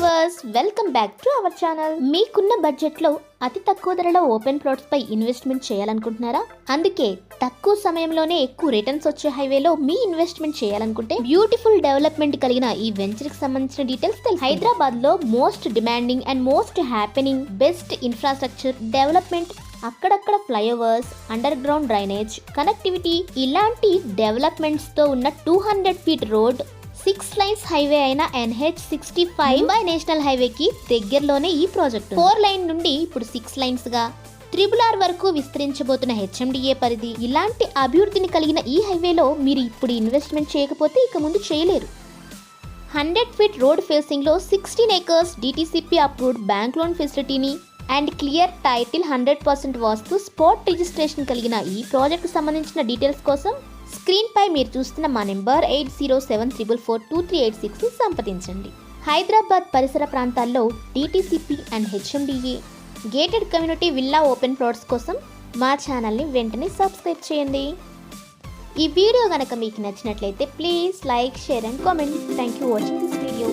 Viewers, welcome back to our channel. మీకున్న budget లో అతి తక్కువ ధరలో ఓపెన్ ప్లాట్స్ పై ఇన్వెస్ట్మెంట్ చేయాలనుకుంటున్నారా? అందుకే తక్కువ సమయంలోనే ఎక్కువ రిటర్న్స్ వచ్చే హైవేలో మీ ఇన్వెస్ట్మెంట్ చేయాలనుకుంటే బ్యూటిఫుల్ డెవలప్మెంట్ కలిగిన ఈ వెంచర్ కి సంబంధించిన డీటెయిల్స్ తెలుసు. హైదరాబాద్ లో most demanding and most happening best infrastructure development, అక్కడక్కడ flyovers, underground drainage, connectivity ఇలాంటి డెవలప్మెంట్స్ తో ఉన్న 200 ఫీట్ రోడ్, 6 లైన్స్ హైవే అయిన NH65 ముంబై నేషనల్ హైవేకి దగ్గరలోనే ఈ ప్రాజెక్టు. 4 లైన్ నుండి ఇప్పుడు 6 లైన్స్ గా RRR వరకు విస్తరించబోతున్న HMDA పరిధి. ఇలాంటి అభివృద్ధిని కలిగిన ఈ హైవేలో మీరు ఇప్పుడు ఇన్వెస్ట్మెంట్ చేయకపోతే ఇక ముందు చేయలేరు. 100 ఫీట్ రోడ్ ఫేసింగ్ లో 16 acres DTCP approved bank loan ఫెసిలిటీని and clear title 100% vastu spot registration కలిగిన ఈ ప్రాజెక్ట్ సంబంధించిన డీటెయిల్స్ కోసం స్క్రీన్ పై మీరు చూస్తున్న మా నెంబర్ 8074442386 సంప్రదించండి. హైదరాబాద్ పరిసర ప్రాంతాల్లో DTCP and HMDA gated community villa open plots కోసం మా ఛానల్ని వెంటనే సబ్స్క్రైబ్ చేయండి. ఈ వీడియో కనుక మీకు నచ్చినట్లయితే please like, share and comment. Thank you watching this video.